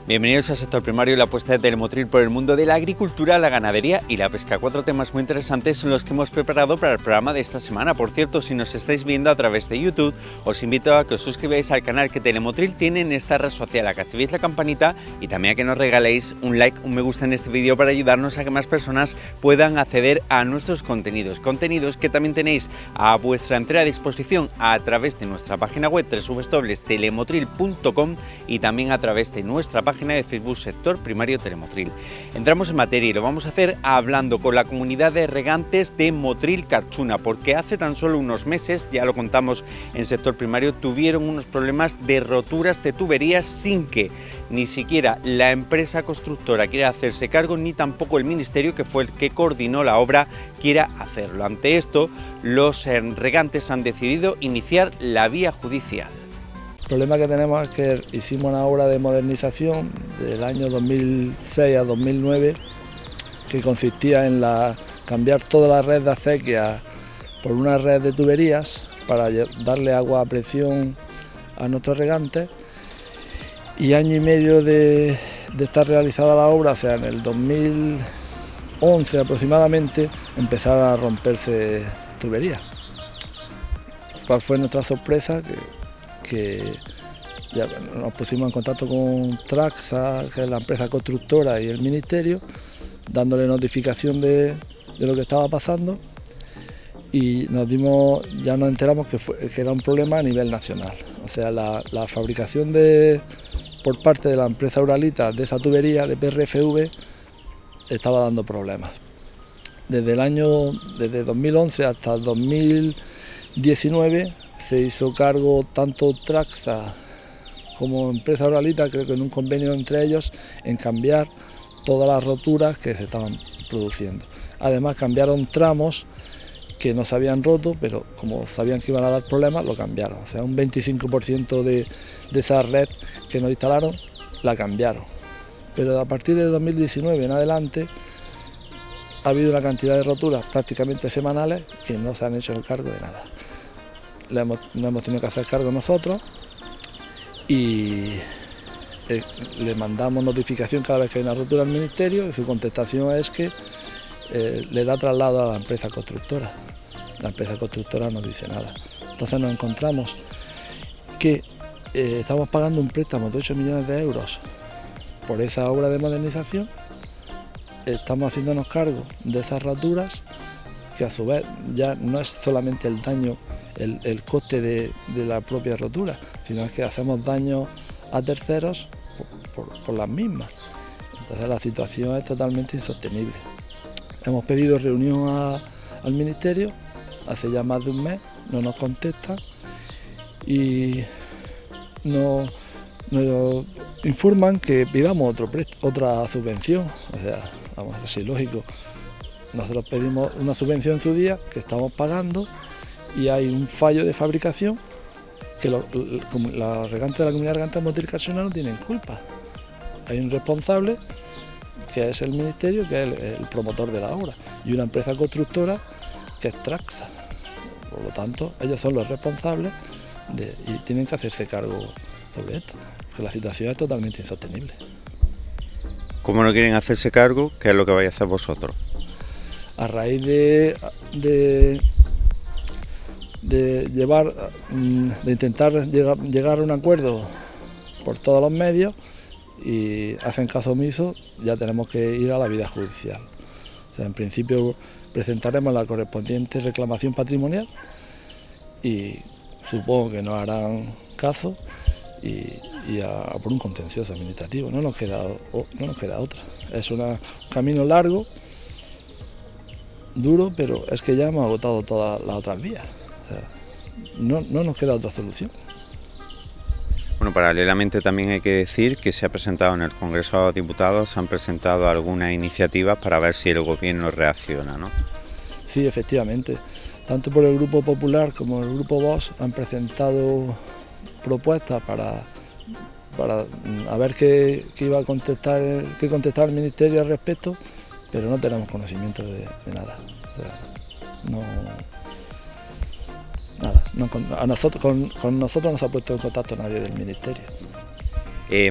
Bienvenidos al sector primario y la apuesta de Telemotril por el mundo de la agricultura, la ganadería y la pesca. 4 temas muy interesantes son los que hemos preparado para el programa de esta semana. Por cierto, si nos estáis viendo a través de YouTube, os invito a que os suscribáis al canal que Telemotril tiene en esta red social, a que activéis la campanita y también a que nos regaléis un like, un me gusta en este vídeo para ayudarnos a que más personas puedan acceder a nuestros contenidos. Contenidos que también tenéis a vuestra entera disposición a través de nuestra página web www.telemotril.com y también a través de nuestra página de Facebook Sector Primario Telemotril. Entramos en materia y lo vamos a hacer hablando con la comunidad de regantes de Motril Carchuna, porque hace tan solo unos meses, ya lo contamos en Sector Primario, tuvieron unos problemas de roturas de tuberías sin que ni siquiera la empresa constructora quiera hacerse cargo, ni tampoco el ministerio, que fue el que coordinó la obra, quiera hacerlo. Ante esto, los regantes han decidido iniciar la vía judicial. El problema que tenemos es que hicimos una obra de modernización del año 2006 a 2009 que consistía en cambiar toda la red de acequia por una red de tuberías para darle agua a presión a nuestros regantes, y año y medio de estar realizada la obra, o sea, en el 2011 aproximadamente, empezaron a romperse tuberías. ¿Cuál fue nuestra sorpresa? Que ya nos pusimos en contacto con Traxa, que es la empresa constructora, y el ministerio, dándole notificación de lo que estaba pasando, y ya nos enteramos que era un problema a nivel nacional. O sea, la fabricación por parte de la empresa Uralita de esa tubería de PRFV estaba dando problemas. Desde 2011 hasta 2019 se hizo cargo tanto Traxa como empresa Uralita, creo que en un convenio entre ellos, en cambiar todas las roturas que se estaban produciendo. Además cambiaron tramos que no se habían roto, pero como sabían que iban a dar problemas, lo cambiaron. O sea, un 25% de esa red que nos instalaron, la cambiaron. Pero a partir de 2019 en adelante ha habido una cantidad de roturas prácticamente semanales que no se han hecho cargo de nada. Nos hemos tenido que hacer cargo nosotros y le mandamos notificación cada vez que hay una rotura al ministerio, y su contestación es que le da traslado a la empresa constructora. La empresa constructora no dice nada. Entonces nos encontramos que estamos pagando un préstamo de 8 millones de euros por esa obra de modernización, estamos haciéndonos cargo de esas roturas, que a su vez ya no es solamente el daño, el coste de la propia rotura, sino es que hacemos daño a terceros por las mismas. Entonces la situación es totalmente insostenible. Hemos pedido reunión al ministerio hace ya más de un mes, no nos contestan y nos informan que pidamos otra subvención. O sea, vamos, es ilógico. Nosotros pedimos una subvención en su día que estamos pagando, y hay un fallo de fabricación que los regantes de la comunidad regante de Motril Carchuna no tienen culpa. Hay un responsable, que es el ministerio, que es el promotor de la obra, y una empresa constructora, que es Traxa. Por lo tanto, ellos son los responsables y tienen que hacerse cargo sobre esto, porque la situación es totalmente insostenible. ¿Cómo no quieren hacerse cargo? ¿Qué es lo que vais a hacer vosotros? A raíz de intentar llegar a un acuerdo por todos los medios, y hacen caso omiso, ya tenemos que ir a la vía judicial. O sea, en principio presentaremos la correspondiente reclamación patrimonial y supongo que nos harán caso y por un contencioso administrativo. No nos queda otra. Es un camino largo, duro, pero es que ya hemos agotado todas las otras vías. O sea, no nos queda otra solución. Bueno, paralelamente también hay que decir que se ha presentado en el Congreso de los Diputados, se han presentado algunas iniciativas para ver si el gobierno reacciona, ¿no? Sí, efectivamente. Tanto por el Grupo Popular como el Grupo Vox han presentado propuestas para a ver qué iba a contestar el Ministerio al respecto, pero no tenemos conocimiento de nada. O sea, nada, con nosotros no se ha puesto en contacto nadie del Ministerio.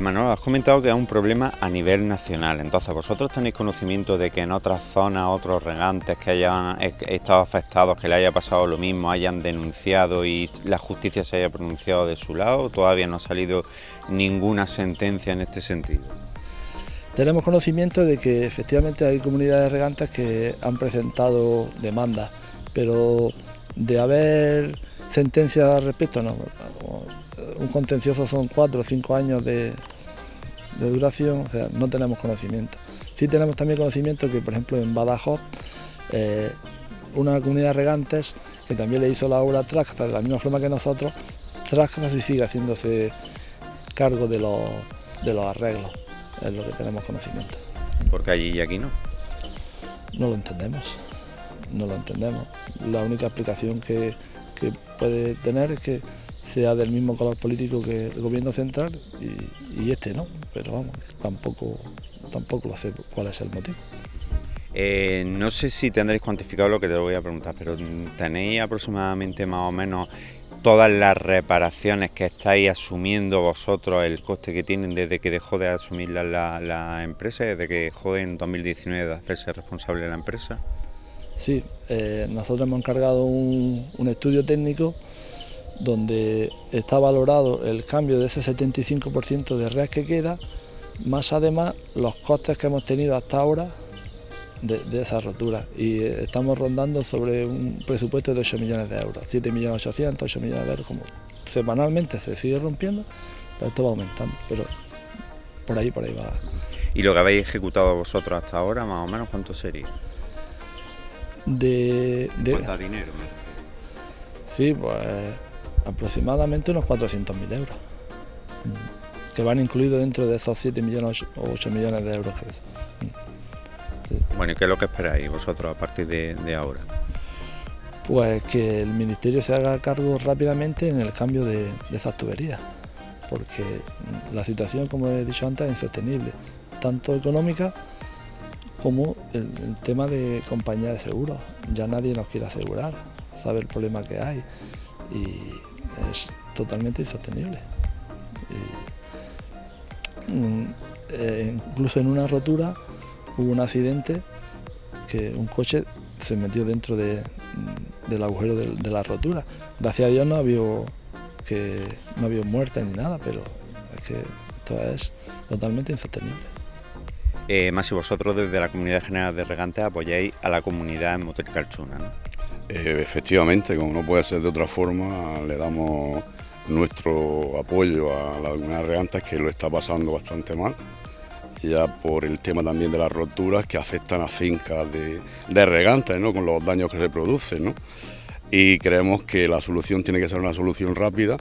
Manolo, has comentado que es un problema a nivel nacional, entonces vosotros tenéis conocimiento de que en otras zonas, otros regantes que hayan estado afectados, que le haya pasado lo mismo, hayan denunciado y la justicia se haya pronunciado de su lado, ¿o todavía no ha salido ninguna sentencia en este sentido? Tenemos conocimiento de que efectivamente hay comunidades regantes que han presentado demandas, pero de haber sentencias al respecto, no. Un contencioso son 4 o 5 años de duración, o sea, no tenemos conocimiento. Sí tenemos también conocimiento que, por ejemplo, en Badajoz, una comunidad de regantes que también le hizo la obra a Traxa, de la misma forma que nosotros, Traxa sí sigue haciéndose cargo de los arreglos, es lo que tenemos conocimiento. Porque allí y aquí no. No lo entendemos, no lo entendemos. La única explicación que puede tener es que sea del mismo color político que el gobierno central y este no, pero vamos, tampoco lo sé cuál es el motivo. No sé si tendréis cuantificado lo que te voy a preguntar, pero ¿tenéis aproximadamente más o menos todas las reparaciones que estáis asumiendo vosotros, el coste que tienen desde que dejó de asumir la empresa, desde que dejó en 2019 de hacerse responsable de la empresa? Sí, nosotros hemos encargado un estudio técnico donde está valorado el cambio de ese 75% de red que queda, más además los costes que hemos tenido hasta ahora de esa rotura, y estamos rondando sobre un presupuesto de 8 millones de euros, 7.800.000, 8 millones de euros, como semanalmente se sigue rompiendo, pero esto va aumentando, pero por ahí va. ¿Y lo que habéis ejecutado vosotros hasta ahora, más o menos, cuánto sería? ¿Cuánto dinero? Sí, pues aproximadamente unos 400.000 euros, que van incluidos dentro de esos 7 millones o 8 millones de euros que es. Sí. Bueno, ¿y qué es lo que esperáis vosotros a partir de ahora? Pues que el Ministerio se haga cargo rápidamente en el cambio de esas tuberías, porque la situación, como he dicho antes, es insostenible, tanto económica como el tema de compañía de seguros. Ya nadie nos quiere asegurar, sabe el problema que hay y es totalmente insostenible. Incluso en una rotura hubo un accidente que un coche se metió dentro del agujero de la rotura. Gracias a Dios no había muertes ni nada, pero es que esto es totalmente insostenible. Más si vosotros desde la Comunidad General de Regantes apoyáis a la comunidad en Motril Carchuna, ¿no? Efectivamente, como no puede ser de otra forma, le damos nuestro apoyo a la comunidad de regantes, que lo está pasando bastante mal, ya por el tema también de las roturas que afectan a fincas de regantes, ¿no?, con los daños que se producen, ¿no? Y creemos que la solución tiene que ser una solución rápida.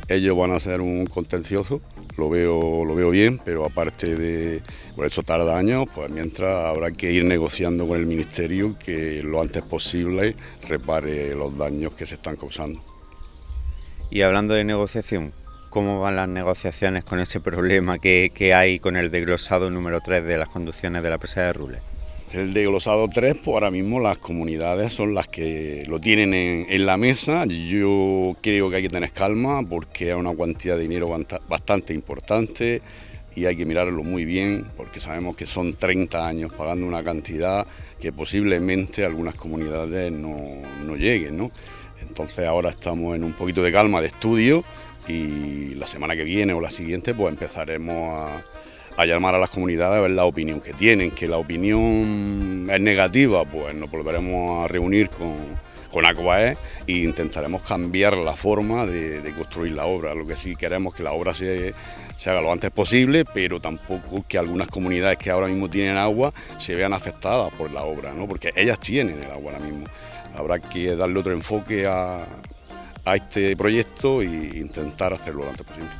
Ellos van a hacer un contencioso, lo veo bien, pero aparte de por eso tarda años, pues mientras habrá que ir negociando con el Ministerio que lo antes posible repare los daños que se están causando. Y hablando de negociación, ¿cómo van las negociaciones con ese problema que hay con el desglosado número 3 de las conducciones de la presa de Rules? El desglosado 3, pues ahora mismo las comunidades son las que lo tienen en la mesa. Yo creo que hay que tener calma porque es una cantidad de dinero bastante importante y hay que mirarlo muy bien porque sabemos que son 30 años pagando una cantidad que posiblemente algunas comunidades no lleguen, ¿no? Entonces ahora estamos en un poquito de calma de estudio y la semana que viene o la siguiente pues empezaremos a llamar a las comunidades a ver la opinión que tienen. Que la opinión es negativa, pues nos volveremos a reunir con Aquae e intentaremos cambiar la forma de construir la obra. Lo que sí queremos es que la obra se haga lo antes posible, pero tampoco que algunas comunidades que ahora mismo tienen agua se vean afectadas por la obra, ¿no? Porque ellas tienen el agua ahora mismo. Habrá que darle otro enfoque a este proyecto e intentar hacerlo lo antes posible.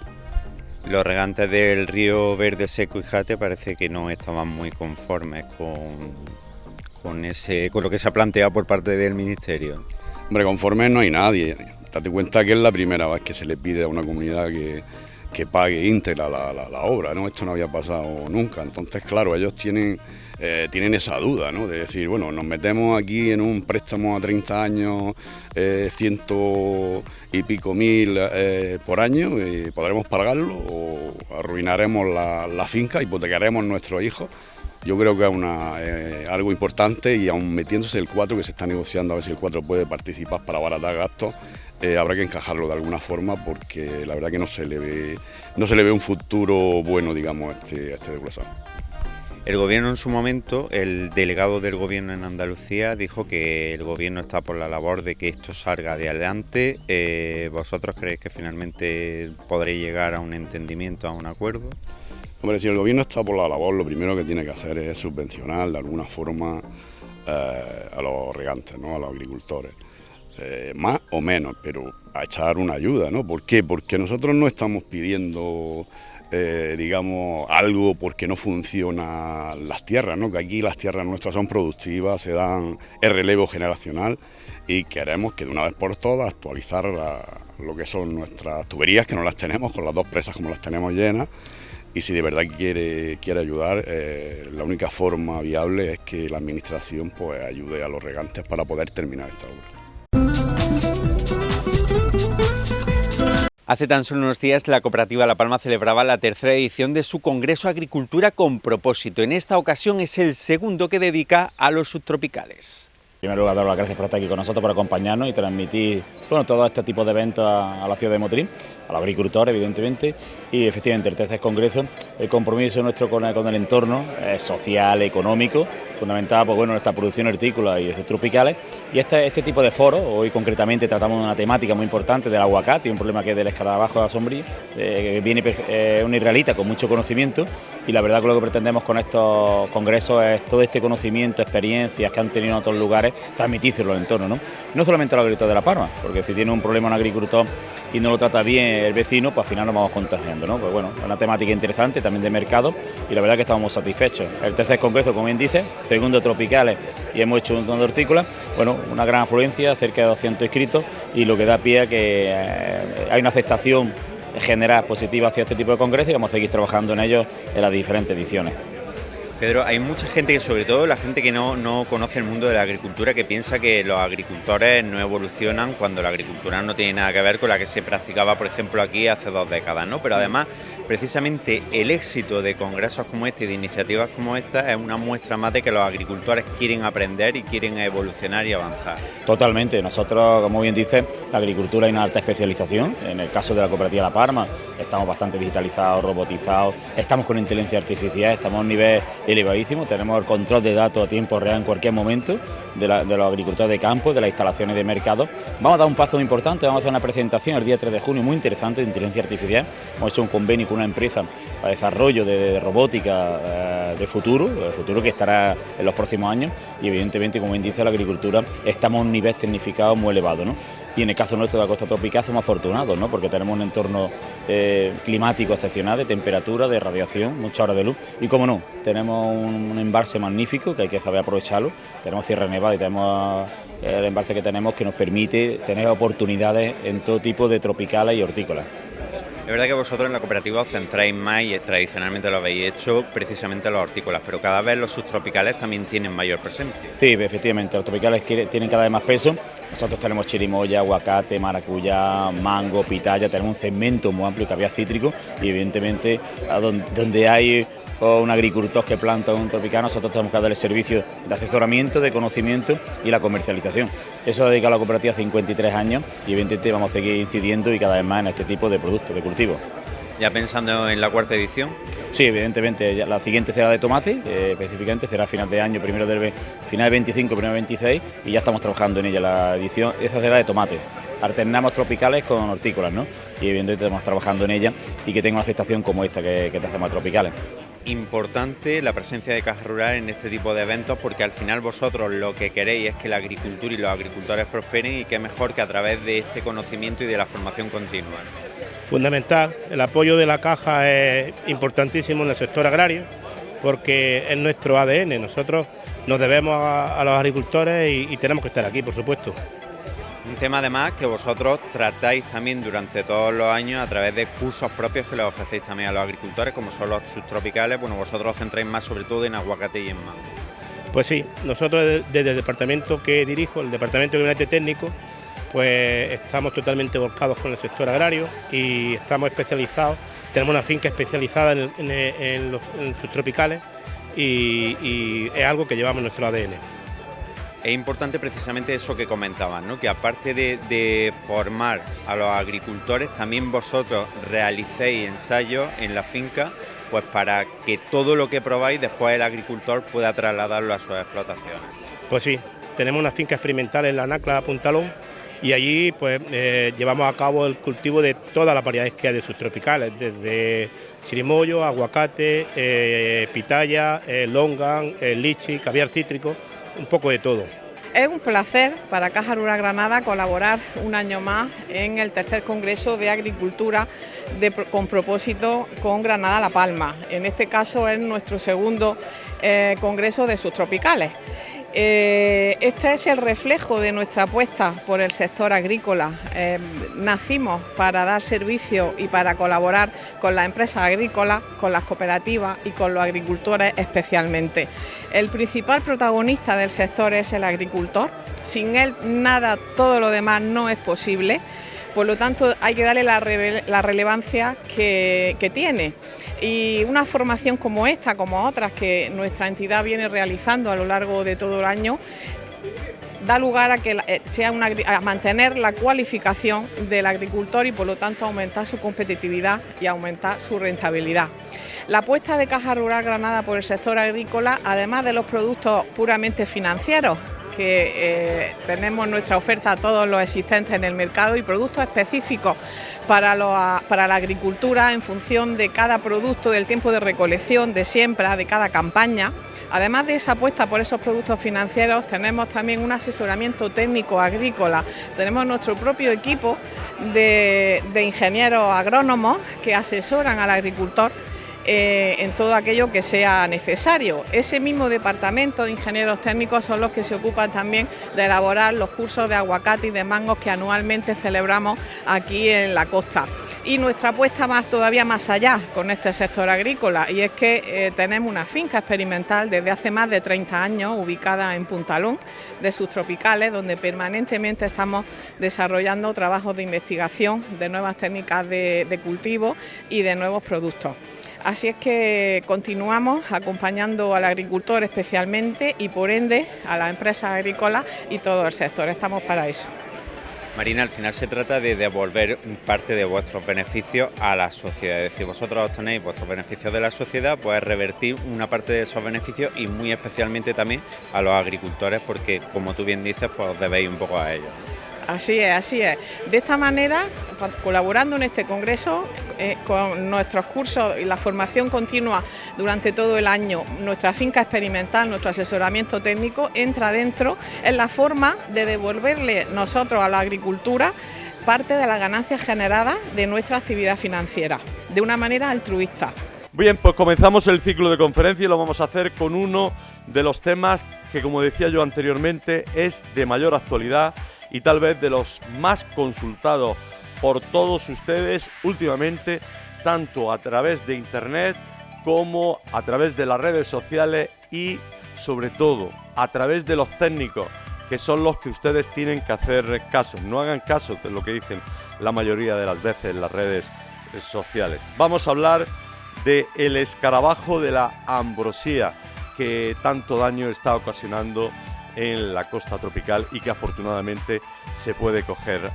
Los regantes del río Verde Seco y Jate parece que no estaban muy conformes con lo que se ha planteado por parte del Ministerio. Hombre, conformes no hay nadie. Date cuenta que es la primera vez que se le pide a una comunidad que pague íntegra la obra, ¿no? Esto no había pasado nunca. Entonces, claro, ellos tienen esa duda, ¿no? De decir, bueno, nos metemos aquí en un préstamo a 30 años, 100 y pico mil por año, y podremos pagarlo o arruinaremos la finca, hipotecaremos a nuestros hijos. Yo creo que es algo importante, y aún metiéndose el 4, que se está negociando a ver si el 4 puede participar para abaratar gastos, habrá que encajarlo de alguna forma, porque la verdad que no se le ve un futuro bueno, digamos, a este desglosado. El gobierno en su momento, el delegado del gobierno en Andalucía dijo que el gobierno está por la labor de que esto salga de adelante. ¿Vosotros creéis que finalmente podréis llegar a un entendimiento, a un acuerdo? Hombre, si el gobierno está por la labor, lo primero que tiene que hacer es subvencionar de alguna forma a los regantes, ¿no? A los agricultores. Más o menos, pero a echar una ayuda, ¿no? ¿Por qué? Porque nosotros no estamos pidiendo, digamos, algo porque no funcionan las tierras, ¿no? Que aquí las tierras nuestras son productivas, se dan el relevo generacional, y queremos que de una vez por todas actualizar lo que son nuestras tuberías, que no las tenemos, con las 2 presas como las tenemos llenas. Y si de verdad quiere ayudar, la única forma viable es que la administración pues ayude a los regantes para poder terminar esta obra. Hace tan solo unos días la cooperativa La Palma celebraba la 3ª edición de su Congreso Agricultura con Propósito. En esta ocasión es el segundo que dedica a los subtropicales. En primer lugar, dar las gracias por estar aquí con nosotros, por acompañarnos y transmitir todo este tipo de eventos a la ciudad de Motril, a los agricultores, evidentemente, y efectivamente el 3º Congreso, el compromiso nuestro con el entorno social, económico, fundamental pues, en nuestra producción hortícola y tropicales, y este tipo de foros, hoy concretamente tratamos una temática muy importante del aguacate, un problema que es del escarabajo de la sombrilla, que viene un israelita con mucho conocimiento, y la verdad que lo que pretendemos con estos congresos es todo este conocimiento, experiencias que han tenido en otros lugares, transmitírselo al entorno, ¿no? No solamente a los agricultores de La Palma, porque si tiene un problema un agricultor y no lo trata bien el vecino, pues al final nos vamos contagiando, ¿no? Pues bueno, es una temática interesante también de mercado, y la verdad que estamos satisfechos. El 3º Congreso, como bien dice, segundo tropicales, y hemos hecho un de hortícola, bueno, una gran afluencia, cerca de 200 inscritos, y lo que da pie a que hay una aceptación general positiva hacia este tipo de congresos, y vamos a seguir trabajando en ellos en las diferentes ediciones. Pedro, hay mucha gente, que sobre todo la gente que no conoce el mundo de la agricultura, que piensa que los agricultores no evolucionan cuando la agricultura no tiene nada que ver con la que se practicaba, por ejemplo, aquí hace 2 décadas, ¿no? Pero además, precisamente el éxito de congresos como este y de iniciativas como esta es una muestra más de que los agricultores quieren aprender y quieren evolucionar y avanzar. Totalmente. Nosotros, como bien dice, la agricultura hay una alta especialización. En el caso de la cooperativa La Palma, estamos bastante digitalizados, robotizados, estamos con inteligencia artificial, estamos a un nivel elevadísimo, tenemos el control de datos a tiempo real en cualquier momento de los agricultores de campo, de las instalaciones de mercado. Vamos a dar un paso muy importante, vamos a hacer una presentación el día 3 de junio muy interesante de inteligencia artificial. Hemos hecho un convenio con una empresa para desarrollo de robótica de futuro que estará en los próximos años, y evidentemente, como bien dice, la agricultura estamos a un nivel tecnificado muy elevado, ¿no? Y en el caso nuestro de la costa tropical somos afortunados, ¿no? Porque tenemos un entorno climático excepcional, de temperatura, de radiación, muchas horas de luz, y como no, tenemos un embalse magnífico que hay que saber aprovecharlo, tenemos Sierra Nevada y tenemos el embalse que tenemos, que nos permite tener oportunidades en todo tipo de tropicales y hortícolas. Es verdad que vosotros en la cooperativa os centráis más, y tradicionalmente lo habéis hecho, precisamente en los hortícolas, pero cada vez los subtropicales también tienen mayor presencia. Sí, efectivamente, los tropicales tienen cada vez más peso. Nosotros tenemos chirimoya, aguacate, maracuyá, mango, pitaya, tenemos un segmento muy amplio de caviar cítrico, y evidentemente donde hay un agricultor que planta un tropical, nosotros tenemos que darle servicio de asesoramiento, de conocimiento y la comercialización. Eso ha dedicado a la cooperativa 53 años, y evidentemente vamos a seguir incidiendo y cada vez más en este tipo de productos, de cultivos. ¿Ya pensando en la 4ª edición? Sí, evidentemente, la siguiente será de tomate, específicamente será a final de año, final del 25, primero del 26, y ya estamos trabajando en ella. La edición, esa será de tomate. Alternamos tropicales con hortícolas, ¿no? Y evidentemente estamos trabajando en ella, y que tenga una aceptación como esta que te hacemos tropicales. Importante la presencia de Caja Rural en este tipo de eventos, porque al final vosotros lo que queréis es que la agricultura y los agricultores prosperen, y qué mejor que a través de este conocimiento y de la formación continua. Fundamental, el apoyo de la Caja es importantísimo en el sector agrario, porque es nuestro ADN, nosotros nos debemos a los agricultores y tenemos que estar aquí, por supuesto. Un tema además que vosotros tratáis también durante todos los años a través de cursos propios que les ofrecéis también a los agricultores, como son los subtropicales. Bueno, vosotros os centráis más sobre todo en aguacate y en mango. Pues sí, nosotros desde el departamento que dirijo, el departamento de gabinete técnico, pues estamos totalmente volcados con el sector agrario y estamos especializados, tenemos una finca especializada en los subtropicales y es algo que llevamos en nuestro ADN. Es importante precisamente eso que comentabas, ¿no? Que aparte de formar a los agricultores, también vosotros realicéis ensayos en la finca, pues para que todo lo que probáis después el agricultor pueda trasladarlo a sus explotaciones. Pues sí, tenemos una finca experimental en la Nacla Puntalón y allí pues llevamos a cabo el cultivo de todas las variedades que hay de subtropicales, desde chirimoyo, aguacate, pitaya, longan, lichi, caviar cítrico, un poco de todo. Es un placer para Caja Rural Granada colaborar un año más en el tercer Congreso de Agricultura con propósito con Granada La Palma. En este caso es nuestro segundo Congreso de subtropicales. Este es el reflejo de nuestra apuesta por el sector agrícola. Nacimos para dar servicio y para colaborar con las empresas agrícolas, con las cooperativas y con los agricultores especialmente. El principal protagonista del sector es el agricultor. Sin él nada, todo lo demás no es posible. Por lo tanto, hay que darle la relevancia que tiene. Y una formación como esta, como otras que nuestra entidad viene realizando a lo largo de todo el año, da lugar a que a mantener la cualificación del agricultor y por lo tanto aumentar su competitividad y aumentar su rentabilidad. La apuesta de Caja Rural Granada por el sector agrícola, además de los productos puramente financieros, que tenemos nuestra oferta a todos los existentes en el mercado y productos específicos para la agricultura en función de cada producto, del tiempo de recolección, de siembra, de cada campaña. Además de esa apuesta por esos productos financieros, tenemos también un asesoramiento técnico agrícola. Tenemos nuestro propio equipo de ingenieros agrónomos que asesoran al agricultor en todo aquello que sea necesario. Ese mismo departamento de ingenieros técnicos son los que se ocupan también de elaborar los cursos de aguacate y de mangos que anualmente celebramos aquí en la costa. Y nuestra apuesta todavía más allá con este sector agrícola, y es que tenemos una finca experimental desde hace más de 30 años ubicada en Puntalón de subtropicales, donde permanentemente estamos desarrollando trabajos de investigación de nuevas técnicas de cultivo y de nuevos productos. Así es que continuamos acompañando al agricultor especialmente y por ende a las empresas agrícolas y todo el sector. Estamos para eso. Marina, al final se trata de devolver parte de vuestros beneficios a la sociedad. Es decir, vosotros obtenéis vuestros beneficios de la sociedad, pues revertir una parte de esos beneficios y muy especialmente también a los agricultores, porque como tú bien dices, pues os debéis un poco a ellos. Así es, así es. De esta manera, colaborando en este congreso, con nuestros cursos y la formación continua durante todo el año, nuestra finca experimental, nuestro asesoramiento técnico, entra dentro en la forma de devolverle nosotros a la agricultura parte de las ganancias generadas de nuestra actividad financiera, de una manera altruista. Bien, pues comenzamos el ciclo de conferencia y lo vamos a hacer con uno de los temas que, como decía yo anteriormente, es de mayor actualidad y tal vez de los más consultados por todos ustedes últimamente, tanto a través de internet como a través de las redes sociales y sobre todo a través de los técnicos, que son los que ustedes tienen que hacer caso. No hagan caso de lo que dicen la mayoría de las veces en las redes sociales. Vamos a hablar del escarabajo de la ambrosía, que tanto daño está ocasionando en la costa tropical y que afortunadamente se puede coger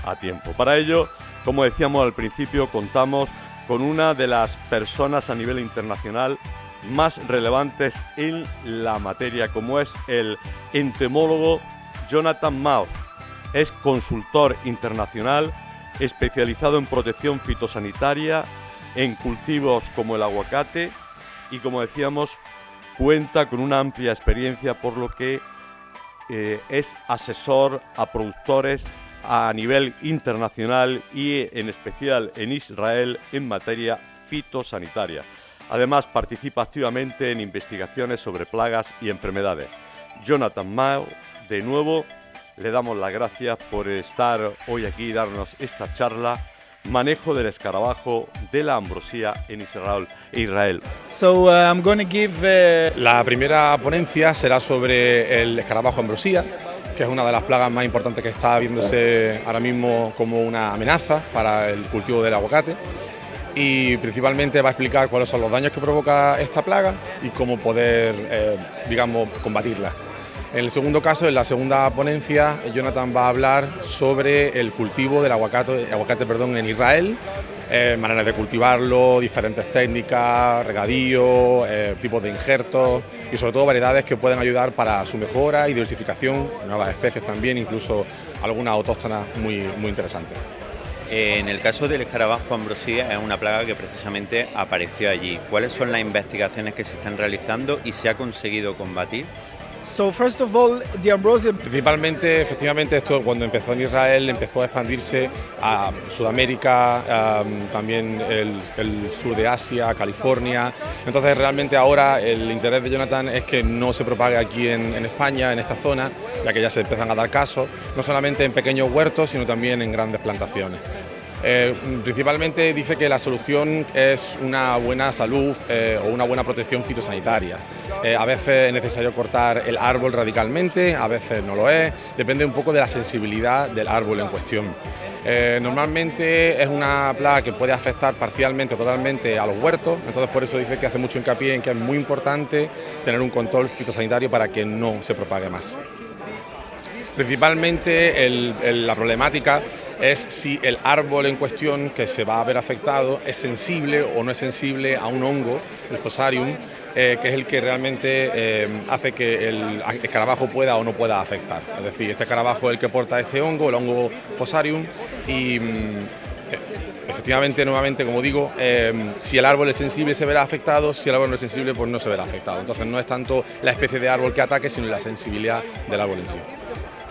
a tiempo. Para ello, como decíamos al principio, contamos con una de las personas a nivel internacional más relevantes en la materia, como es el entomólogo Jonathan Mao. Es consultor internacional especializado en protección fitosanitaria, en cultivos como el aguacate y, como decíamos, cuenta con una amplia experiencia, por lo que es asesor a productores a nivel internacional y en especial en Israel en materia fitosanitaria. Además, participa activamente en investigaciones sobre plagas y enfermedades. Jonathan Mao, de nuevo, le damos las gracias por estar hoy aquí y darnos esta charla. Manejo del escarabajo de la ambrosía en Israel. La primera ponencia será sobre el escarabajo ambrosía, que es una de las plagas más importantes que está viéndose ahora mismo como una amenaza para el cultivo del aguacate, y principalmente va a explicar cuáles son los daños que provoca esta plaga y cómo poder, combatirla. En el segundo caso, en la segunda ponencia, Jonathan va a hablar sobre el cultivo del aguacate en Israel, maneras de cultivarlo, diferentes técnicas, regadío, tipos de injertos y sobre todo variedades que pueden ayudar para su mejora y diversificación, nuevas especies también, incluso algunas autóctonas muy interesantes. En el caso del escarabajo ambrosía es una plaga que precisamente apareció allí. ¿Cuáles son las investigaciones que se están realizando y se ha conseguido combatir? Principalmente, efectivamente, esto cuando empezó en Israel empezó a expandirse a Sudamérica, también el sur de Asia, California. Entonces realmente ahora el interés de Jonathan es que no se propague aquí en España, en esta zona, ya que ya se empiezan a dar casos, no solamente en pequeños huertos, sino también en grandes plantaciones. Principalmente dice que la solución es una buena salud o una buena protección fitosanitaria. A veces es necesario cortar el árbol radicalmente, a veces no lo es, depende un poco de la sensibilidad del árbol en cuestión. Normalmente es una plaga que puede afectar parcialmente o totalmente a los huertos, entonces por eso dice que hace mucho hincapié en que es muy importante tener un control fitosanitario para que no se propague más. Principalmente la problemática es si el árbol en cuestión que se va a ver afectado es sensible o no es sensible a un hongo, el Fusarium, que es el que realmente hace que el escarabajo pueda o no pueda afectar. Es decir, este escarabajo es el que porta este hongo, el hongo Fusarium, y efectivamente, nuevamente, como digo, si el árbol es sensible se verá afectado, si el árbol no es sensible pues no se verá afectado. Entonces no es tanto la especie de árbol que ataque, sino la sensibilidad del árbol en sí.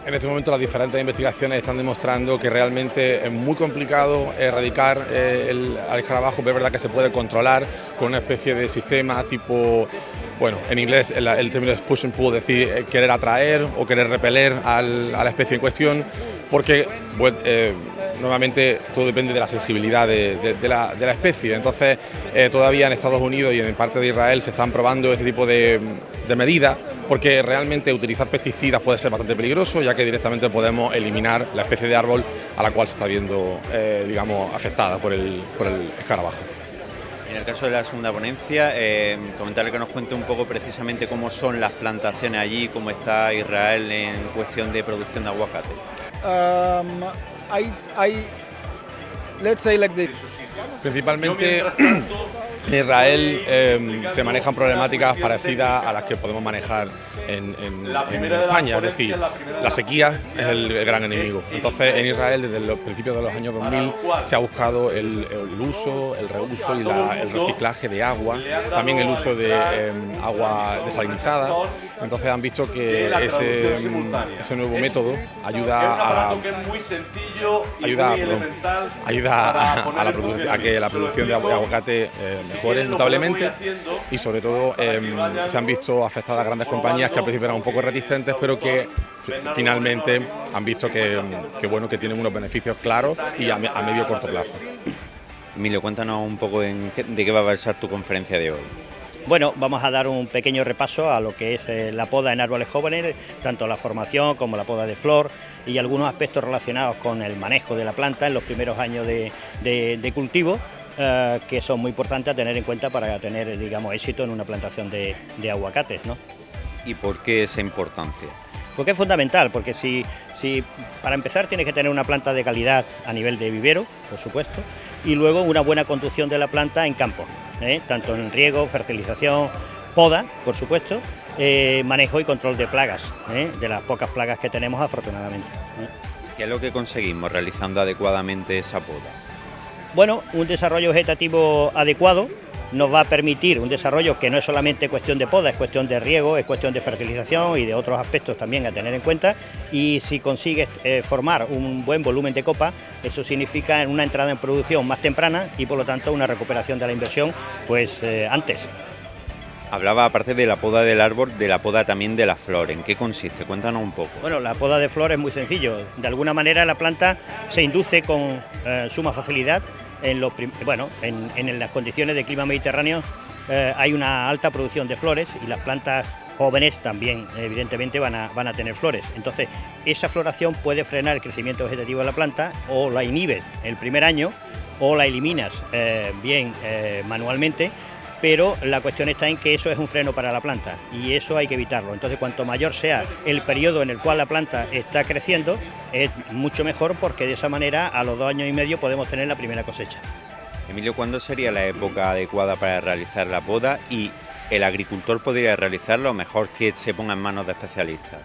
En este momento las diferentes investigaciones están demostrando que realmente es muy complicado erradicar al escarabajo, pero es verdad que se puede controlar con una especie de sistema tipo, bueno, en inglés el término es push and pull, es decir, querer atraer o querer repeler a la especie en cuestión, porque nuevamente todo depende de la sensibilidad de la especie. Entonces todavía en Estados Unidos y en parte de Israel se están probando este tipo de medidas, porque realmente utilizar pesticidas puede ser bastante peligroso, ya que directamente podemos eliminar la especie de árbol a la cual se está viendo afectada por el escarabajo. En el caso de la segunda ponencia, comentarle que nos cuente un poco precisamente cómo son las plantaciones allí, cómo está Israel en cuestión de producción de aguacate. Principalmente en Israel se manejan problemáticas parecidas a las que podemos manejar en España, es decir, la sequía es el gran enemigo. Entonces en Israel desde los principios de los años 2000 se ha buscado el uso, el reuso y el reciclaje de agua, también el uso de agua desalinizada. Entonces han visto que ese nuevo método ayuda a que la producción de aguacate mejore notablemente, y sobre todo se han visto afectadas grandes compañías que al principio eran un poco reticentes, pero que finalmente han visto que tienen unos beneficios claros y a medio corto plazo. Emilio, cuéntanos un poco de qué va a versar tu conferencia de hoy. Bueno, vamos a dar un pequeño repaso a lo que es la poda en árboles jóvenes, tanto la formación como la poda de flor y algunos aspectos relacionados con el manejo de la planta en los primeros años de cultivo, que son muy importantes a tener en cuenta para tener, digamos, éxito en una plantación de aguacates, ¿no? ¿Y por qué esa importancia? Porque es fundamental, porque si para empezar tienes que tener una planta de calidad a nivel de vivero, por supuesto, y luego una buena conducción de la planta en campo, tanto en riego, fertilización, poda, por supuesto, manejo y control de plagas, de las pocas plagas que tenemos afortunadamente. ¿Qué es lo que conseguimos realizando adecuadamente esa poda? Bueno, un desarrollo vegetativo adecuado nos va a permitir un desarrollo que no es solamente cuestión de poda, es cuestión de riego, es cuestión de fertilización y de otros aspectos también a tener en cuenta, y si consigues formar un buen volumen de copa, eso significa una entrada en producción más temprana y por lo tanto una recuperación de la inversión pues antes. Hablaba, aparte de la poda del árbol, de la poda también de la flor. ¿En qué consiste? Cuéntanos un poco. Bueno, la poda de flor es muy sencillo. De alguna manera la planta se induce con suma facilidad en las condiciones de clima mediterráneo. Hay una alta producción de flores y las plantas jóvenes también, evidentemente, van a tener flores. Entonces, esa floración puede frenar el crecimiento vegetativo de la planta, o la inhibes el primer año o la eliminas manualmente, pero la cuestión está en que eso es un freno para la planta y eso hay que evitarlo. Entonces, cuanto mayor sea el periodo en el cual la planta está creciendo, es mucho mejor, porque de esa manera a los 2 años y medio podemos tener la primera cosecha. Emilio, ¿cuándo sería la época adecuada para realizar la poda y el agricultor podría realizarlo, o mejor que se ponga en manos de especialistas?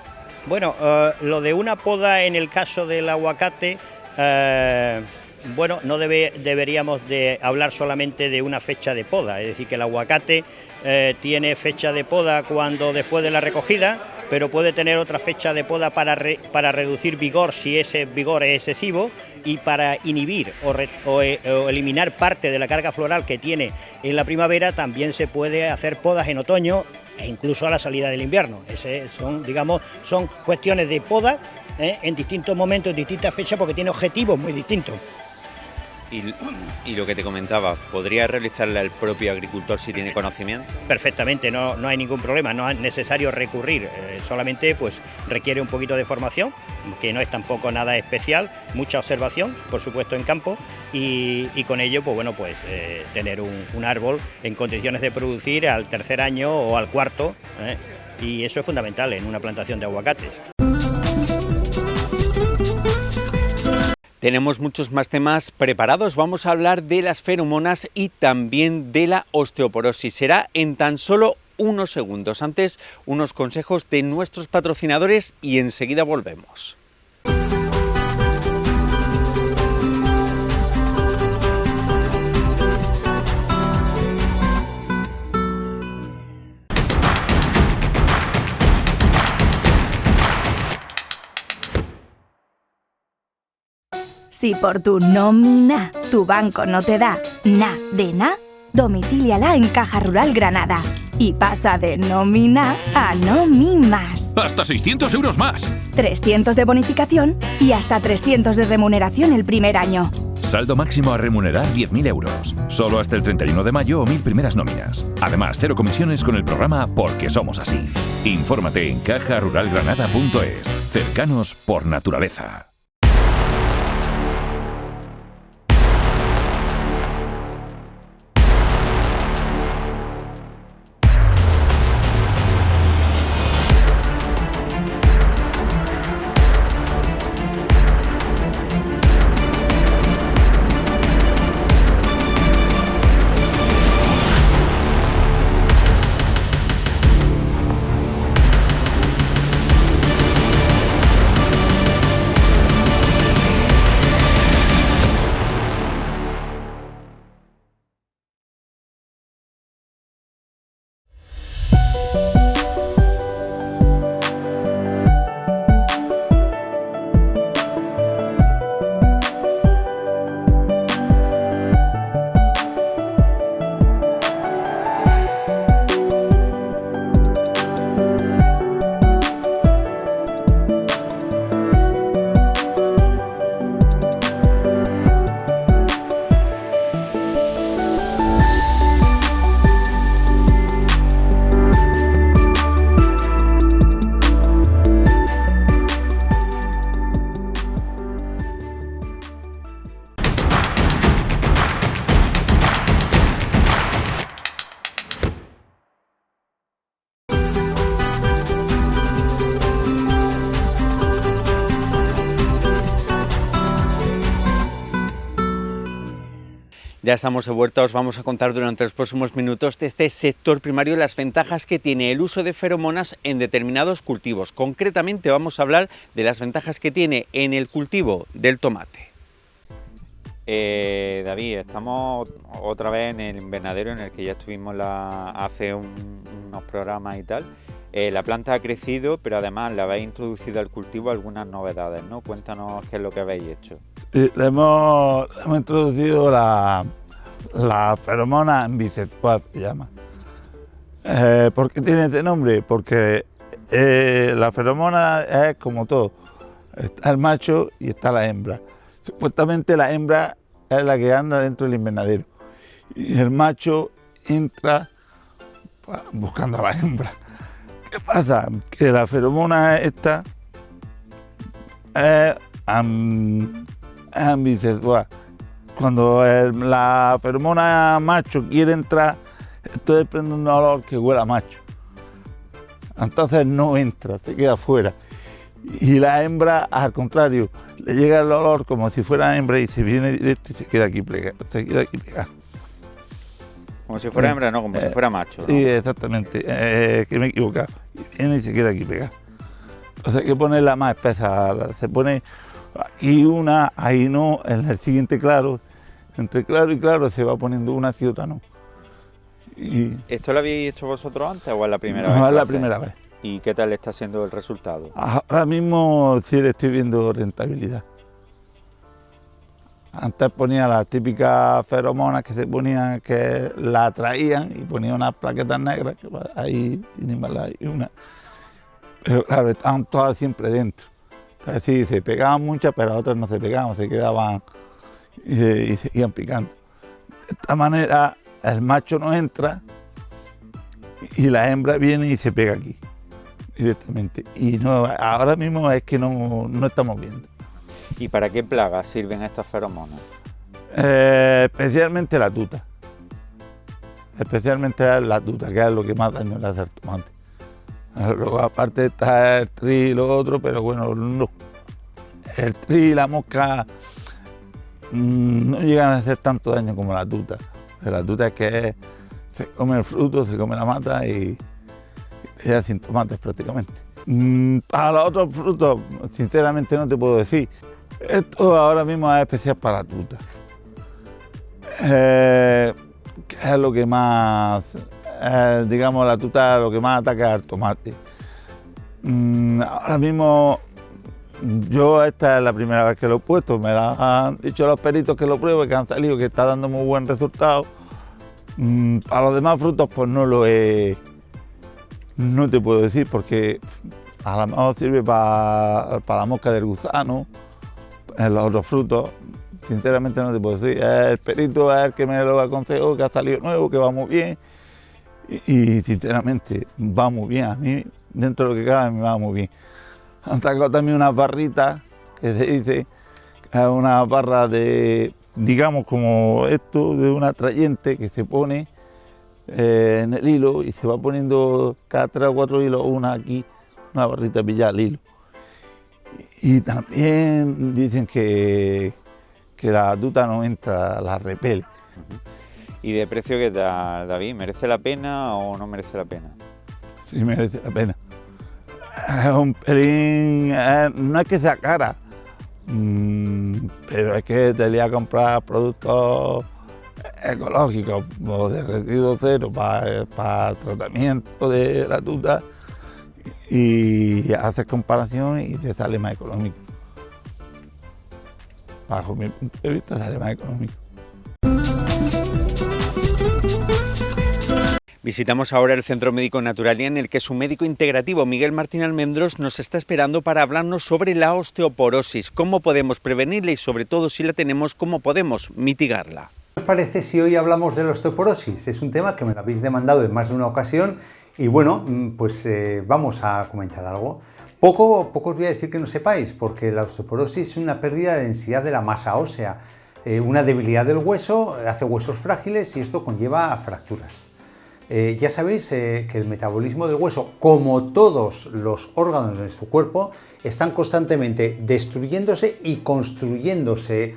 Bueno, lo de una poda en el caso del aguacate, no deberíamos de hablar solamente de una fecha de poda, es decir, que el aguacate tiene fecha de poda cuando después de la recogida, pero puede tener otra fecha de poda para reducir vigor si ese vigor es excesivo, y para inhibir o eliminar parte de la carga floral que tiene en la primavera. También se puede hacer podas en otoño e incluso a la salida del invierno. Son cuestiones de poda en distintos momentos, en distintas fechas, porque tiene objetivos muy distintos. Y lo que te comentaba, ¿podría realizarla el propio agricultor si tiene conocimiento? Perfectamente, no hay ningún problema, no es necesario recurrir, solamente pues requiere un poquito de formación, que no es tampoco nada especial, mucha observación, por supuesto, en campo, y con ello tener un árbol en condiciones de producir al 3er año o al 4º, y eso es fundamental en una plantación de aguacates. Tenemos muchos más temas preparados. Vamos a hablar de las feromonas y también de la osteoporosis. Será en tan solo unos segundos. Antes, unos consejos de nuestros patrocinadores y enseguida volvemos. Si por tu nómina tu banco no te da na de na, domicíliala en Caja Rural Granada y pasa de nómina a nómimas. ¡Hasta 600 euros más! 300 de bonificación y hasta 300 de remuneración el primer año. Saldo máximo a remunerar 10.000 euros. Solo hasta el 31 de mayo o 1.000 primeras nóminas. Además, 0 comisiones con el programa Porque Somos Así. Infórmate en cajaruralgranada.es. Cercanos por naturaleza. Ya estamos de vuelta, os vamos a contar durante los próximos minutos de este sector primario las ventajas que tiene el uso de feromonas en determinados cultivos. Concretamente vamos a hablar de las ventajas que tiene en el cultivo del tomate. David, estamos otra vez en el invernadero en el que ya estuvimos hace unos programas y tal. La planta ha crecido, pero además le habéis introducido al cultivo algunas novedades, ¿no? Cuéntanos qué es lo que habéis hecho. Sí, le hemos introducido la feromona en Bisexuad, se llama. ¿Por qué tiene este nombre? Porque la feromona es como todo. Está el macho y está la hembra. Supuestamente la hembra es la que anda dentro del invernadero y el macho entra buscando a la hembra. ¿Qué pasa? Que la feromona esta es ambisexual. Cuando la feromona macho quiere entrar, esto desprende un olor que huele a macho. Entonces no entra, se queda fuera. Y la hembra, al contrario, le llega el olor como si fuera hembra y se viene directo y se queda aquí pegada. Como si fuera hembra, no, como si fuera macho, ¿no? Sí, exactamente, que me he equivocado. Y viene y se queda aquí pegada. Entonces hay que ponerla más espesa, se pone aquí una, ahí no, en el siguiente claro. Entre claro y claro se va poniendo una y otra no. Y ¿Esto lo habéis hecho vosotros antes o es la primera vez? No, es la primera vez. ¿Y qué tal está siendo el resultado? Ahora mismo sí le estoy viendo rentabilidad. Antes ponía las típicas feromonas que se ponían, que la atraían y ponía unas plaquetas negras, que ahí sin más hay una. Pero claro, estaban todas siempre dentro. Entonces sí, se pegaban muchas, pero otras no se pegaban, se quedaban y seguían picando. De esta manera el macho no entra y la hembra viene y se pega aquí directamente. Y no, ahora mismo es que no estamos viendo. ¿Y para qué plagas sirven estas feromonas? Especialmente la tuta. Especialmente la tuta, que es lo que más daño le hace al tomate. Luego aparte está el tri y lo otro, pero bueno, no. El tri y la mosca no llegan a hacer tanto daño como la tuta. La tuta es que se come el fruto, se come la mata y queda sin tomates prácticamente. Para los otros frutos, sinceramente no te puedo decir. Esto ahora mismo es especial para la tuta. Que es lo que más, digamos, la tuta es lo que más ataca al tomate. Ahora mismo, yo esta es la primera vez que lo he puesto, me la han dicho los peritos que lo pruebo, que han salido, que está dando muy buen resultado. Para los demás frutos, pues no te puedo decir, porque a lo mejor sirve para la mosca del gusano. En los otros frutos, sinceramente no te puedo decir. El perito es el que me lo aconsejó, que ha salido nuevo, que va muy bien. Y sinceramente va muy bien. A mí, dentro de lo que cabe, me va muy bien. Han sacado también unas barritas, que se dice, que es una barra de, digamos, como esto, de un atrayente que se pone en el hilo y se va poniendo cada 3 o 4 hilos, una aquí, una barrita pillada al hilo. Y también dicen que la tuta no entra, la repele. ¿Y de precio qué tal, David? ¿Merece la pena o no merece la pena? Sí, merece la pena. Es un pelín, no es que sea cara, pero es que te voy a comprar productos ecológicos o de residuo cero para tratamiento de la tuta. Y haces comparación y te sale más económico. Bajo mi punto de vista sale más económico. Visitamos ahora el Centro Médico Naturalia, en el que su médico integrativo Miguel Martín Almendros nos está esperando para hablarnos sobre la osteoporosis, cómo podemos prevenirla y sobre todo si la tenemos, cómo podemos mitigarla. ¿Qué os parece si hoy hablamos de la osteoporosis? Es un tema que me lo habéis demandado en más de una ocasión. Y bueno, pues vamos a comentar algo. Poco os voy a decir que no sepáis, porque la osteoporosis es una pérdida de densidad de la masa ósea, una debilidad del hueso, hace huesos frágiles y esto conlleva a fracturas. Ya sabéis que el metabolismo del hueso, como todos los órganos de nuestro cuerpo, están constantemente destruyéndose y construyéndose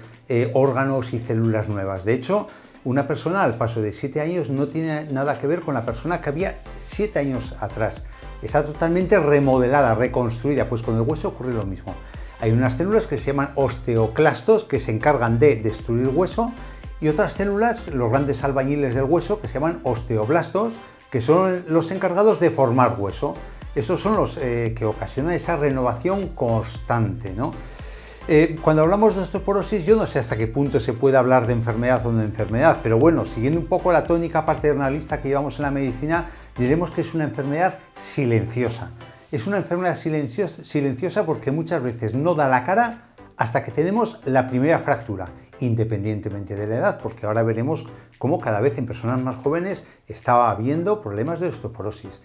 órganos y células nuevas. De hecho, una persona al paso de 7 años no tiene nada que ver con la persona que había 7 años atrás. Está totalmente remodelada, reconstruida, pues con el hueso ocurre lo mismo. Hay unas células que se llaman osteoclastos, que se encargan de destruir hueso, y otras células, los grandes albañiles del hueso, que se llaman osteoblastos, que son los encargados de formar hueso. Esos son los que ocasionan esa renovación constante, ¿no? Cuando hablamos de osteoporosis, yo no sé hasta qué punto se puede hablar de enfermedad o no de enfermedad, pero bueno, siguiendo un poco la tónica paternalista que llevamos en la medicina, diremos que es una enfermedad silenciosa. Es una enfermedad silenciosa porque muchas veces no da la cara hasta que tenemos la primera fractura, independientemente de la edad, porque ahora veremos cómo cada vez en personas más jóvenes está habiendo problemas de osteoporosis.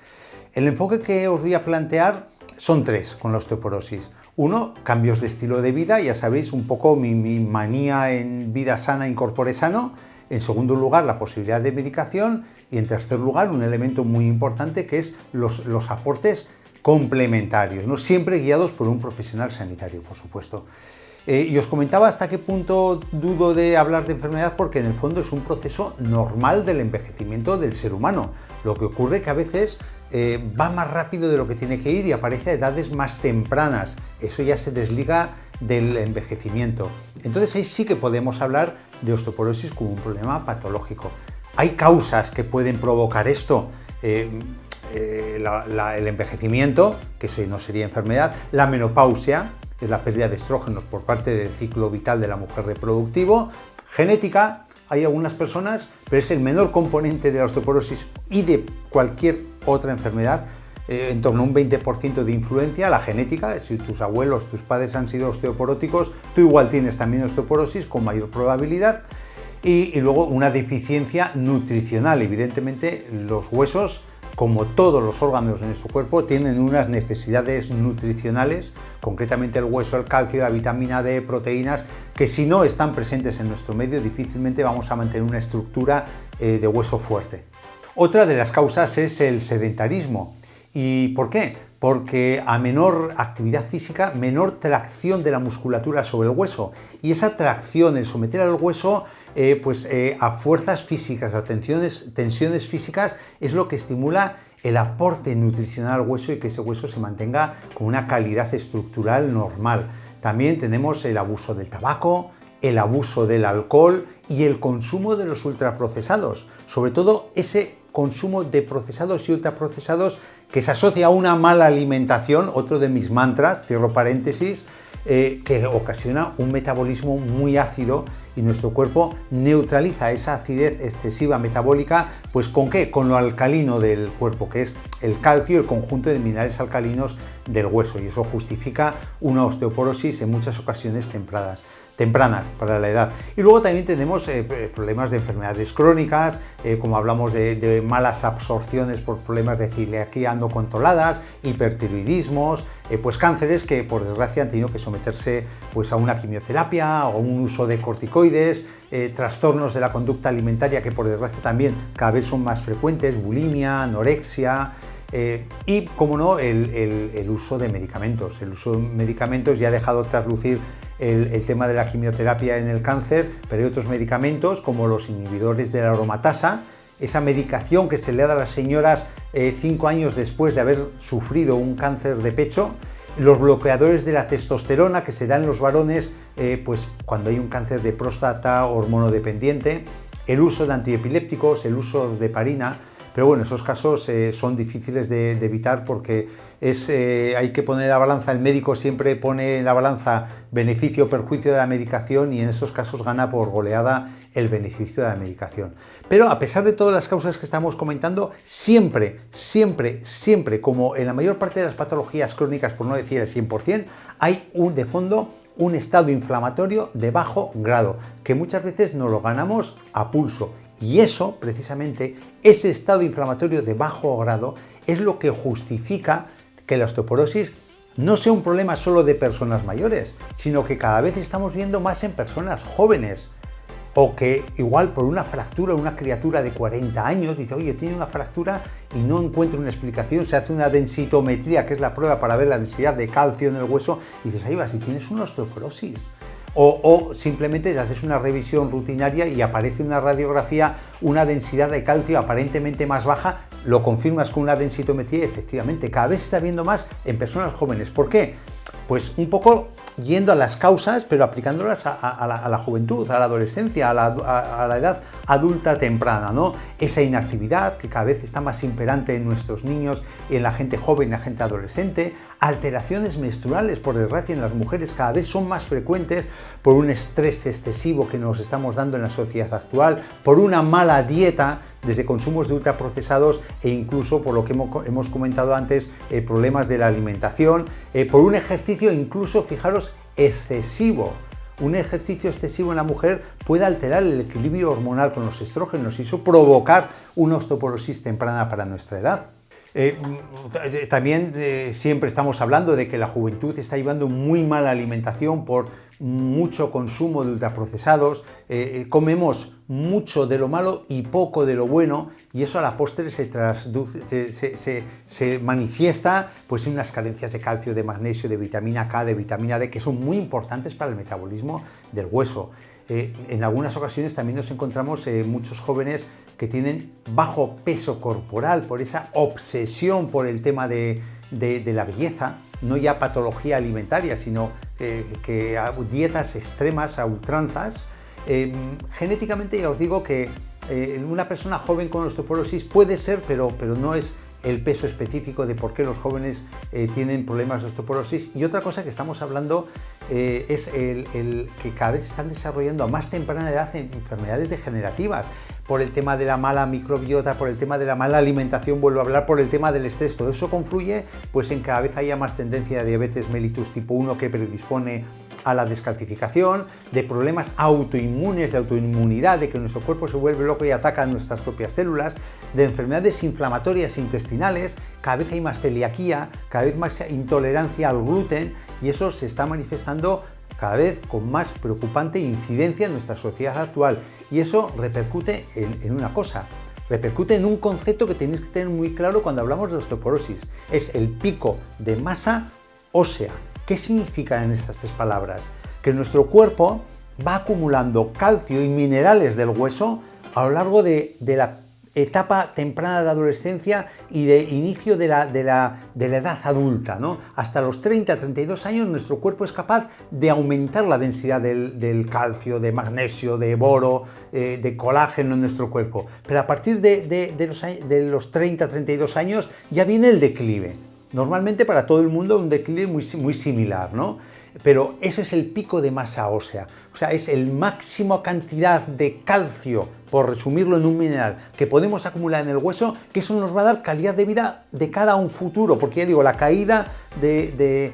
El enfoque que os voy a plantear son tres con la osteoporosis. Uno, cambios de estilo de vida, ya sabéis un poco mi manía en vida sana, incorpore sano. En segundo lugar, la posibilidad de medicación. Y en tercer lugar, un elemento muy importante que es los aportes complementarios, ¿no? Siempre guiados por un profesional sanitario, por supuesto. Y os comentaba hasta qué punto dudo de hablar de enfermedad porque en el fondo es un proceso normal del envejecimiento del ser humano. Lo que ocurre que a veces va más rápido de lo que tiene que ir y aparece a edades más tempranas. Eso ya se desliga del envejecimiento. Entonces ahí sí que podemos hablar de osteoporosis como un problema patológico. Hay causas que pueden provocar esto. El envejecimiento, que eso no sería enfermedad, la menopausia, que es la pérdida de estrógenos por parte del ciclo vital de la mujer reproductivo, genética, hay algunas personas, pero es el menor componente de la osteoporosis y de cualquier otra enfermedad, en torno a un 20% de influencia, la genética. Si tus abuelos, tus padres han sido osteoporóticos, tú igual tienes también osteoporosis con mayor probabilidad. Y luego una deficiencia nutricional. Evidentemente los huesos, como todos los órganos de nuestro cuerpo, tienen unas necesidades nutricionales, concretamente el hueso, el calcio, la vitamina D, proteínas, que si no están presentes en nuestro medio difícilmente vamos a mantener una estructura de hueso fuerte. Otra de las causas es el sedentarismo. ¿Y por qué? Porque a menor actividad física, menor tracción de la musculatura sobre el hueso. Y esa tracción, el someter al hueso a fuerzas físicas, a tensiones físicas, es lo que estimula el aporte nutricional al hueso y que ese hueso se mantenga con una calidad estructural normal. También tenemos el abuso del tabaco, el abuso del alcohol y el consumo de los ultraprocesados. Sobre todo ese consumo de procesados y ultraprocesados que se asocia a una mala alimentación, otro de mis mantras, cierro paréntesis, que ocasiona un metabolismo muy ácido y nuestro cuerpo neutraliza esa acidez excesiva metabólica, pues ¿con qué? Con lo alcalino del cuerpo, que es el calcio, el conjunto de minerales alcalinos del hueso, y eso justifica una osteoporosis en muchas ocasiones tempranas para la edad. Y luego también tenemos problemas de enfermedades crónicas, como hablamos de malas absorciones por problemas de celiaquía no controladas, hipertiroidismos, pues cánceres que por desgracia han tenido que someterse pues a una quimioterapia o un uso de corticoides, trastornos de la conducta alimentaria que por desgracia también cada vez son más frecuentes, bulimia, anorexia. Y, como no, el uso de medicamentos. El uso de medicamentos ya ha dejado traslucir el tema de la quimioterapia en el cáncer, pero hay otros medicamentos como los inhibidores de la aromatasa, esa medicación que se le da a las señoras 5 años después de haber sufrido un cáncer de pecho, los bloqueadores de la testosterona que se dan en los varones pues cuando hay un cáncer de próstata hormonodependiente, el uso de antiepilépticos, el uso de heparina. Pero bueno, esos casos son difíciles de evitar porque hay que poner en la balanza, el médico siempre pone en la balanza beneficio-perjuicio de la medicación y en esos casos gana por goleada el beneficio de la medicación. Pero a pesar de todas las causas que estamos comentando, siempre, como en la mayor parte de las patologías crónicas, por no decir el 100%, hay de fondo un estado inflamatorio de bajo grado, que muchas veces nos lo ganamos a pulso. Y eso, precisamente, ese estado inflamatorio de bajo grado es lo que justifica que la osteoporosis no sea un problema solo de personas mayores, sino que cada vez estamos viendo más en personas jóvenes. O que igual por una fractura, una criatura de 40 años dice, oye, tiene una fractura y no encuentra una explicación, se hace una densitometría, que es la prueba para ver la densidad de calcio en el hueso, y dices, ahí va, si tienes una osteoporosis. O simplemente te haces una revisión rutinaria y aparece una radiografía, una densidad de calcio aparentemente más baja, lo confirmas con una densitometría y efectivamente cada vez se está viendo más en personas jóvenes. ¿Por qué? Pues un poco yendo a las causas, pero aplicándolas a la juventud, a la adolescencia, a la edad adulta temprana, ¿no? Esa inactividad que cada vez está más imperante en nuestros niños y en la gente joven y la gente adolescente, alteraciones menstruales, por desgracia, en las mujeres cada vez son más frecuentes por un estrés excesivo que nos estamos dando en la sociedad actual, por una mala dieta, desde consumos de ultraprocesados e incluso, por lo que hemos comentado antes, problemas de la alimentación, por un ejercicio incluso, fijaros, excesivo. Un ejercicio excesivo en la mujer puede alterar el equilibrio hormonal con los estrógenos y eso provocar una osteoporosis temprana para nuestra edad. También siempre estamos hablando de que la juventud está llevando muy mala alimentación por mucho consumo de ultraprocesados, comemos mucho de lo malo y poco de lo bueno y eso a la postre se manifiesta pues en unas carencias de calcio, de magnesio, de vitamina K, de vitamina D, que son muy importantes para el metabolismo del hueso. En algunas ocasiones también nos encontramos muchos jóvenes que tienen bajo peso corporal por esa obsesión por el tema de la belleza, no ya patología alimentaria, sino que dietas extremas a ultranzas. Genéticamente ya os digo que una persona joven con osteoporosis puede ser, pero no es el peso específico de por qué los jóvenes tienen problemas de osteoporosis. Y otra cosa que estamos hablando es el que cada vez se están desarrollando a más temprana edad enfermedades degenerativas, por el tema de la mala microbiota, por el tema de la mala alimentación, vuelvo a hablar, por el tema del estrés. Todo eso confluye pues en que cada vez haya más tendencia de diabetes mellitus tipo 1 que predispone a la descalcificación, de problemas autoinmunes, de autoinmunidad, de que nuestro cuerpo se vuelve loco y ataca a nuestras propias células, de enfermedades inflamatorias intestinales, cada vez hay más celiaquía, cada vez más intolerancia al gluten y eso se está manifestando cada vez con más preocupante incidencia en nuestra sociedad actual y eso repercute en una cosa, repercute en un concepto que tenéis que tener muy claro cuando hablamos de osteoporosis, es el pico de masa ósea. ¿Qué significan estas tres palabras? Que nuestro cuerpo va acumulando calcio y minerales del hueso a lo largo de la etapa temprana de adolescencia y de inicio de la edad adulta, ¿no? Hasta los 30-32 años nuestro cuerpo es capaz de aumentar la densidad del calcio, de magnesio, de boro, de colágeno en nuestro cuerpo. Pero a partir de los 30-32 años ya viene el declive. Normalmente para todo el mundo un declive muy similar, ¿no? Pero eso es el pico de masa ósea, o sea, es el máximo cantidad de calcio, por resumirlo en un mineral, que podemos acumular en el hueso, que eso nos va a dar calidad de vida de cara a un futuro, porque ya digo, la caída de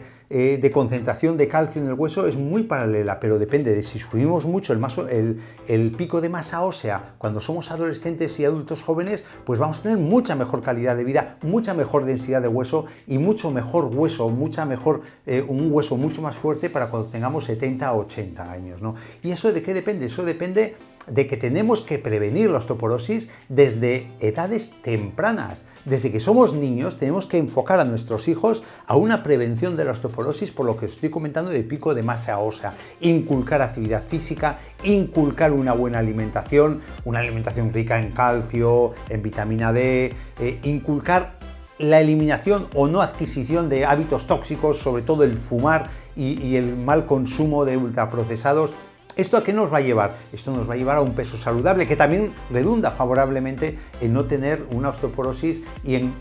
concentración de calcio en el hueso es muy paralela, pero depende de si subimos mucho el pico de masa ósea cuando somos adolescentes y adultos jóvenes, pues vamos a tener mucha mejor calidad de vida, mucha mejor densidad de hueso y mucho mejor hueso, un hueso mucho más fuerte para cuando tengamos 70 o 80 años, ¿no? ¿Y eso de qué depende? Eso depende de que tenemos que prevenir la osteoporosis desde edades tempranas. Desde que somos niños tenemos que enfocar a nuestros hijos a una prevención de la osteoporosis, por lo que os estoy comentando de pico de masa ósea, inculcar actividad física, inculcar una buena alimentación, una alimentación rica en calcio, en vitamina D, inculcar la eliminación o no adquisición de hábitos tóxicos, sobre todo el fumar y el mal consumo de ultraprocesados. ¿Esto a qué nos va a llevar? Esto nos va a llevar a un peso saludable que también redunda favorablemente en no tener una osteoporosis y en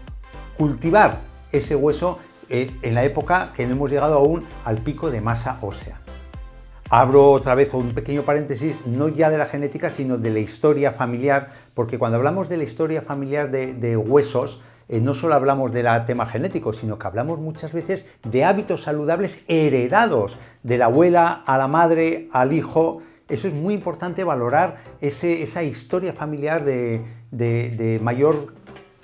cultivar ese hueso en la época que no hemos llegado aún al pico de masa ósea. Abro otra vez un pequeño paréntesis, no ya de la genética, sino de la historia familiar, porque cuando hablamos de la historia familiar de huesos, no solo hablamos del tema genético, sino que hablamos muchas veces de hábitos saludables heredados de la abuela a la madre, al hijo. Eso es muy importante valorar esa historia familiar de mayor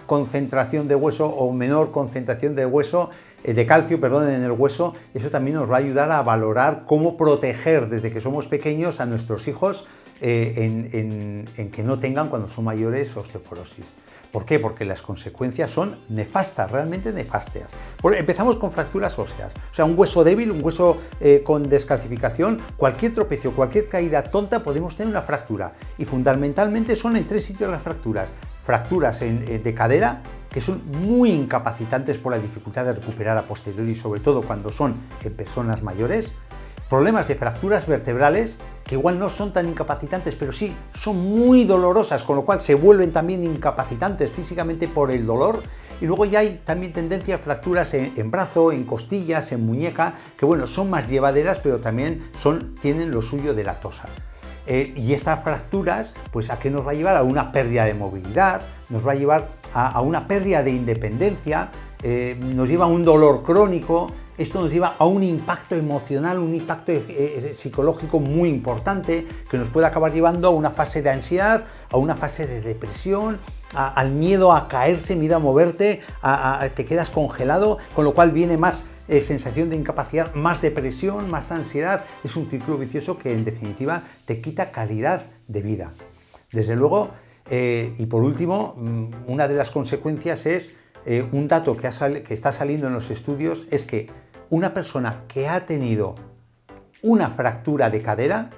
concentración de hueso o menor concentración de hueso, de calcio, perdón, en el hueso. Eso también nos va a ayudar a valorar cómo proteger desde que somos pequeños a nuestros hijos en que no tengan cuando son mayores osteoporosis. ¿Por qué? Porque las consecuencias son nefastas, realmente nefastas. Empezamos con fracturas óseas, o sea, un hueso débil, un hueso con descalcificación, cualquier tropiezo, cualquier caída tonta podemos tener una fractura. Y fundamentalmente son en tres sitios las fracturas. Fracturas de cadera, que son muy incapacitantes por la dificultad de recuperar a posteriori, sobre todo cuando son en personas mayores. problemas de fracturas vertebrales, que igual no son tan incapacitantes, pero sí son muy dolorosas, con lo cual se vuelven también incapacitantes físicamente por el dolor. Y luego ya hay también tendencia a fracturas en brazo, en costillas, en muñeca, que bueno, son más llevaderas, pero también tienen lo suyo de latosa. Y estas fracturas, pues ¿a qué nos va a llevar? A una pérdida de movilidad, nos va a llevar a una pérdida de independencia, nos lleva a un dolor crónico. Esto nos lleva a un impacto emocional, un impacto psicológico muy importante, que nos puede acabar llevando a una fase de ansiedad, a una fase de depresión, al miedo a caerse, miedo a moverte, te quedas congelado, con lo cual viene más sensación de incapacidad, más depresión, más ansiedad. Es un círculo vicioso que en definitiva te quita calidad de vida. Desde luego, y por último, una de las consecuencias es un dato que está saliendo en los estudios, es que una persona que ha tenido una fractura de cadera,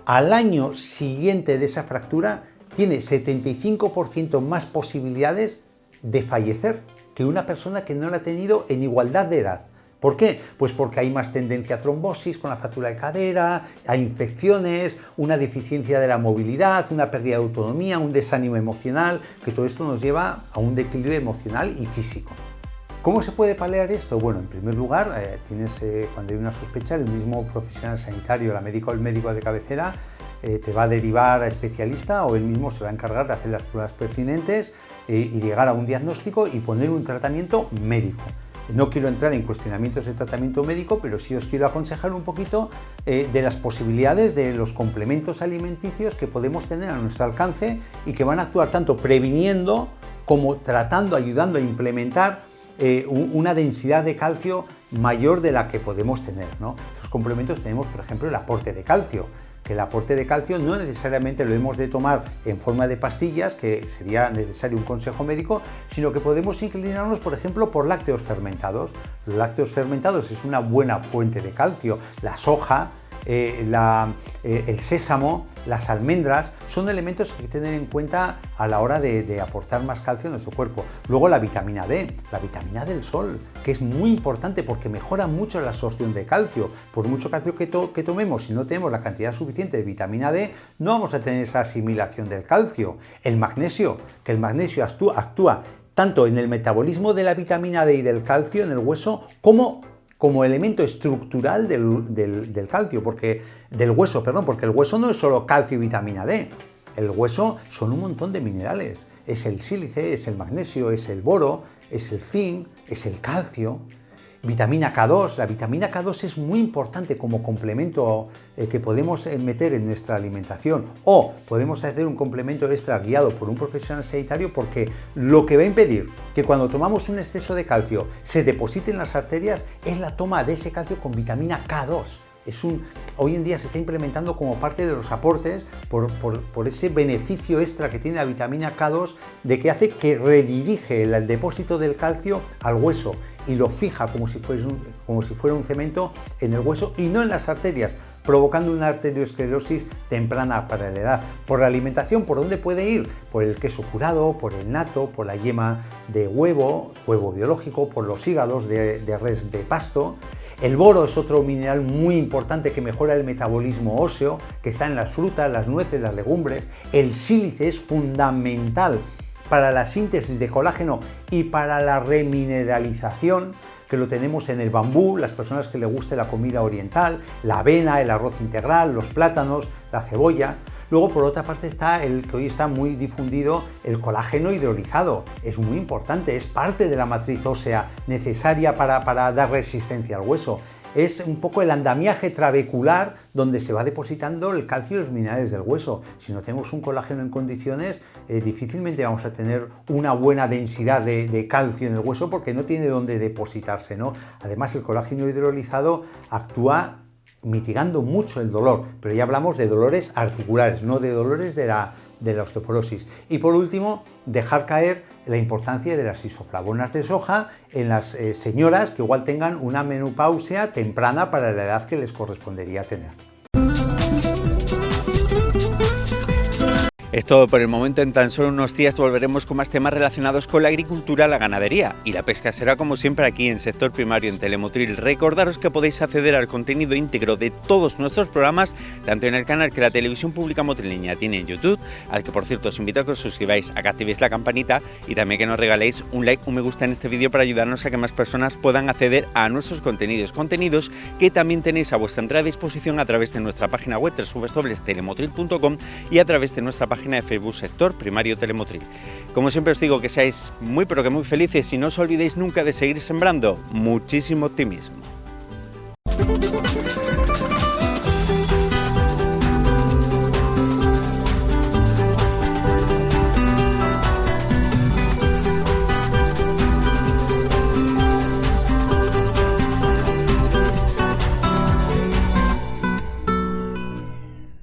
al año siguiente de esa fractura tiene 75% más posibilidades de fallecer que una persona que no la ha tenido en igualdad de edad. ¿Por qué? Pues porque hay más tendencia a trombosis con la fractura de cadera, a infecciones, una deficiencia de la movilidad, una pérdida de autonomía, un desánimo emocional, que todo esto nos lleva a un declive emocional y físico. ¿Cómo se puede paliar esto? Bueno, en primer lugar, cuando hay una sospecha, el mismo profesional sanitario, la médica o el médico de cabecera, te va a derivar a especialista, o él mismo se va a encargar de hacer las pruebas pertinentes y llegar a un diagnóstico y poner un tratamiento médico. No quiero entrar en cuestionamientos de tratamiento médico, pero sí os quiero aconsejar un poquito de las posibilidades de los complementos alimenticios que podemos tener a nuestro alcance y que van a actuar tanto previniendo como tratando, ayudando a implementar una densidad de calcio mayor de la que podemos tener, ¿no? Esos complementos tenemos, por ejemplo, el aporte de calcio, que el aporte de calcio no necesariamente lo hemos de tomar en forma de pastillas, que sería necesario un consejo médico, sino que podemos inclinarnos, por ejemplo, por lácteos fermentados. Los lácteos fermentados es una buena fuente de calcio. La soja, el sésamo, las almendras, son elementos que hay que tener en cuenta a la hora de aportar más calcio a nuestro cuerpo. Luego la vitamina D, la vitamina del sol, que es muy importante porque mejora mucho la absorción de calcio. Por mucho calcio que tomemos, si no tenemos la cantidad suficiente de vitamina D, no vamos a tener esa asimilación del calcio. El magnesio, que el magnesio actúa tanto en el metabolismo de la vitamina D y del calcio en el hueso, como elemento estructural del calcio, del hueso, porque el hueso no es solo calcio y vitamina D, el hueso son un montón de minerales, es el sílice, es el magnesio, es el boro, es el zinc, es el calcio. Vitamina K2, la vitamina K2 es muy importante como complemento que podemos meter en nuestra alimentación, o podemos hacer un complemento extra guiado por un profesional sanitario, porque lo que va a impedir que cuando tomamos un exceso de calcio se deposite en las arterias es la toma de ese calcio con vitamina K2. Hoy en día se está implementando como parte de los aportes por ese beneficio extra que tiene la vitamina K2, de que hace que redirige el depósito del calcio al hueso y lo fija como si fuera un cemento en el hueso y no en las arterias, provocando una arteriosclerosis temprana para la edad. Por la alimentación, ¿por dónde puede ir? Por el queso curado, por el nato, por la yema de huevo biológico, por los hígados de res de pasto. El boro es otro mineral muy importante que mejora el metabolismo óseo, que está en las frutas, las nueces, las legumbres. El sílice es fundamental para la síntesis de colágeno y para la remineralización, que lo tenemos en el bambú, las personas que les guste la comida oriental, la avena, el arroz integral, los plátanos, la cebolla. Luego, por otra parte, está el que hoy está muy difundido, el colágeno hidrolizado. Es muy importante, es parte de la matriz ósea necesaria para dar resistencia al hueso. Es un poco el andamiaje trabecular donde se va depositando el calcio y los minerales del hueso. Si no tenemos un colágeno en condiciones, difícilmente vamos a tener una buena densidad de calcio en el hueso, porque no tiene dónde depositarse, ¿no? Además, el colágeno hidrolizado actúa mitigando mucho el dolor, pero ya hablamos de dolores articulares, no de dolores de la osteoporosis. Y por último, dejar caer la importancia de las isoflavonas de soja en las señoras que igual tengan una menopausia temprana para la edad que les correspondería tener. Es todo por el momento. En tan solo unos días volveremos con más temas relacionados con la agricultura, la ganadería y la pesca. Será como siempre aquí en Sector Primario en Telemotril. Recordaros que podéis acceder al contenido íntegro de todos nuestros programas, tanto en el canal que la Televisión Pública Motrileña tiene en YouTube, al que por cierto os invito a que os suscribáis, a que activéis la campanita y también que nos regaléis un like, un me gusta en este vídeo para ayudarnos a que más personas puedan acceder a nuestros contenidos que también tenéis a vuestra entera disposición a través de nuestra página web www.telemotril.com y a través de nuestra página de Facebook Sector Primario Telemotril. Como siempre os digo, que seáis muy pero que muy felices y no os olvidéis nunca de seguir sembrando muchísimo optimismo.